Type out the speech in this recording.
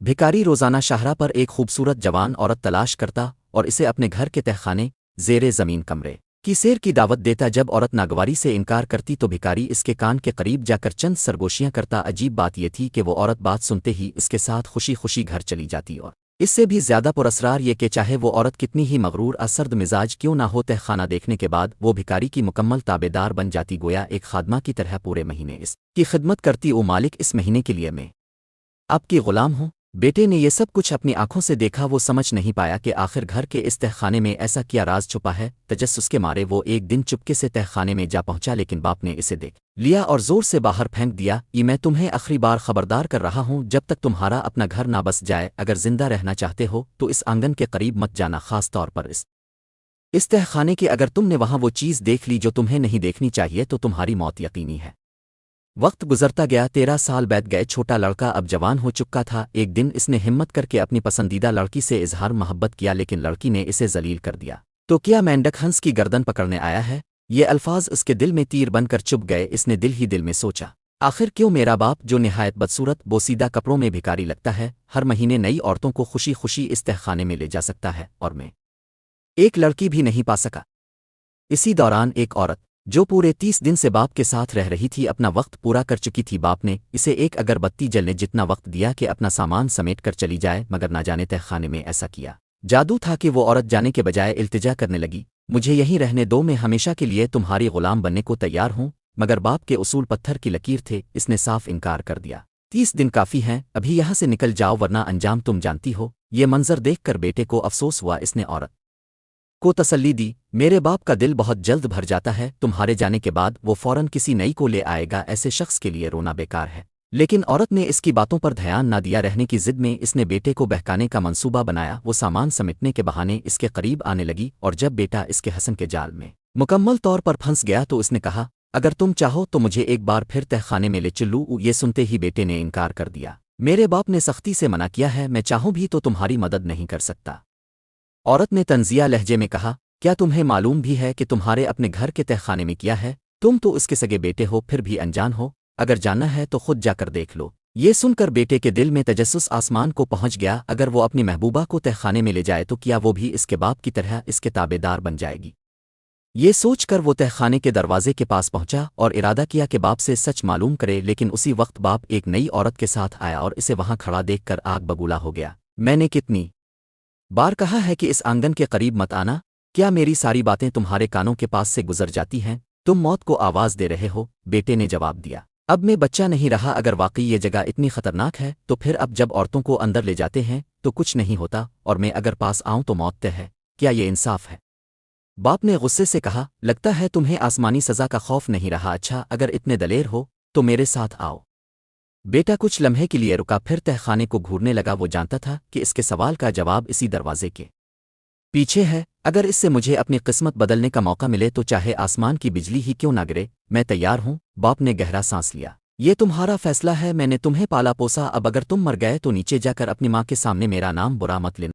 भिखारी रोजाना शाहरा पर एक खूबसूरत जवान औरत तलाश करता और इसे अपने घर के तहखाने जेरे जमीन कमरे की सैर की दावत देता। जब औरत नागवारी से इनकार करती तो भिखारी इसके कान के करीब जाकर चंद सरगोशियां करता। अजीब बात यह थी कि वो औरत बात सुनते ही इसके साथ खुशी खुशी घर चली जाती, और इससे भी ज्यादा पुरअसरार ये कि चाहे वो औरत कितनी ही मगरूर असर्द मिजाज क्यों ना हो, तहखाना देखने के बाद वो भिखारी की मुकम्मल ताबेदार बन जाती, गोया एक खादमा की तरह पूरे महीने इसकी खिदमत करती। ओ मालिक, इस महीने के लिए मैं आपकी गुलाम हूँ। बेटे ने ये सब कुछ अपनी आंखों से देखा। वो समझ नहीं पाया कि आखिर घर के इस तहखाने में ऐसा क्या राज छुपा है। तजस्सुस के मारे वो एक दिन चुपके से तहखाने में जा पहुंचा, लेकिन बाप ने इसे देख लिया और जोर से बाहर फेंक दिया। ये मैं तुम्हें आखिरी बार खबरदार कर रहा हूं, जब तक तुम्हारा अपना घर ना बस जाए, अगर जिंदा रहना चाहते हो तो इस आंगन के करीब मत जाना, खास तौर पर इस तहखाने की। अगर तुमने वहां वो चीज़ देख ली जो तुम्हें नहीं देखनी चाहिए तो तुम्हारी मौत यकीनी है। वक्त गुजरता गया, 13 साल बीत गए। छोटा लड़का अब जवान हो चुका था। एक दिन इसने हिम्मत करके अपनी पसंदीदा लड़की से इजहार मोहब्बत किया, लेकिन लड़की ने इसे जलील कर दिया। तो क्या मेंढक हंस की गर्दन पकड़ने आया है? ये अल्फाज उसके दिल में तीर बनकर चुभ गए। इसने दिल ही दिल में सोचा, आखिर क्यों मेरा बाप, जो निहायत बदसूरत बोसीदा कपड़ों में भिखारी लगता है, हर महीने नई औरतों को खुशी खुशी इस तहखाने में ले जा सकता है, और मैं एक लड़की भी नहीं पा सका। इसी दौरान एक औरत जो पूरे 30 दिन से बाप के साथ रह रही थी, अपना वक्त पूरा कर चुकी थी। बाप ने इसे एक अगरबत्ती जलने जितना वक्त दिया कि अपना सामान समेट कर चली जाए, मगर ना जाने तहखाने में ऐसा किया जादू था कि वो औरत जाने के बजाय इल्तिजा करने लगी, मुझे यहीं रहने दो, मैं हमेशा के लिए तुम्हारी गुलाम बनने को तैयार हूं। मगर बाप के उसूल पत्थर की लकीर थे, इसने साफ इनकार कर दिया। 30 दिन काफ़ी हैं, अभी यहाँ से निकल जाओ वरना अंजाम तुम जानती हो। ये मंजर देखकर बेटे को अफसोस हुआ। इसने औरत को तसल्ली दी, मेरे बाप का दिल बहुत जल्द भर जाता है, तुम्हारे जाने के बाद वो फौरन किसी नई को ले आएगा, ऐसे शख्स के लिए रोना बेकार है। लेकिन औरत ने इसकी बातों पर ध्यान ना दिया। रहने की जिद में इसने बेटे को बहकाने का मंसूबा बनाया। वो सामान समेटने के बहाने इसके करीब आने लगी, और जब बेटा इसके हसन के जाल में मुकम्मल तौर पर फंस गया तो इसने कहा, अगर तुम चाहो तो मुझे एक बार फिर तहखाने में ले चलूं। ये सुनते ही बेटे ने इनकार कर दिया, मेरे बाप ने सख्ती से मना किया है, मैं चाहूं भी तो तुम्हारी मदद नहीं कर सकता। औरत ने तंजिया लहजे में कहा, क्या तुम्हें मालूम भी है कि तुम्हारे अपने घर के तहखाने में किया है? तुम तो उसके सगे बेटे हो, फिर भी अनजान हो। अगर जानना है तो खुद जाकर देख लो। ये सुनकर बेटे के दिल में तजस्सुस आसमान को पहुंच गया। अगर वो अपनी महबूबा को तहखाने में ले जाए तो क्या वो भी इसके बाप की तरह इसके ताबेदार बन जाएगी? ये सोचकर वो तहखाने के दरवाजे के पास पहुंचा और इरादा किया कि बाप से सच मालूम करे। लेकिन उसी वक्त बाप एक नई औरत के साथ आया और इसे वहां खड़ा देखकर आग बबूला हो गया। मैंने कितनी बार कहा है कि इस आंगन के करीब मत आना, क्या मेरी सारी बातें तुम्हारे कानों के पास से गुजर जाती हैं? तुम मौत को आवाज दे रहे हो। बेटे ने जवाब दिया, अब मैं बच्चा नहीं रहा। अगर वाकई ये जगह इतनी खतरनाक है तो फिर अब जब औरतों को अंदर ले जाते हैं तो कुछ नहीं होता, और मैं अगर पास आऊं तो मौत तय है। क्या ये इंसाफ है? बाप ने गुस्से से कहा, लगता है तुम्हें आसमानी सजा का खौफ नहीं रहा। अच्छा, अगर इतने दलेर हो तो मेरे साथ आओ। बेटा कुछ लम्हे के लिए रुका, फिर तहखाने को घूरने लगा। वो जानता था कि इसके सवाल का जवाब इसी दरवाजे के पीछे है। अगर इससे मुझे अपनी किस्मत बदलने का मौका मिले तो चाहे आसमान की बिजली ही क्यों ना गिरे, मैं तैयार हूं। बाप ने गहरा सांस लिया, ये तुम्हारा फैसला है, मैंने तुम्हें पाला पोसा, अब अगर तुम मर गए तो नीचे जाकर अपनी माँ के सामने मेरा नाम बुरा मत लेना।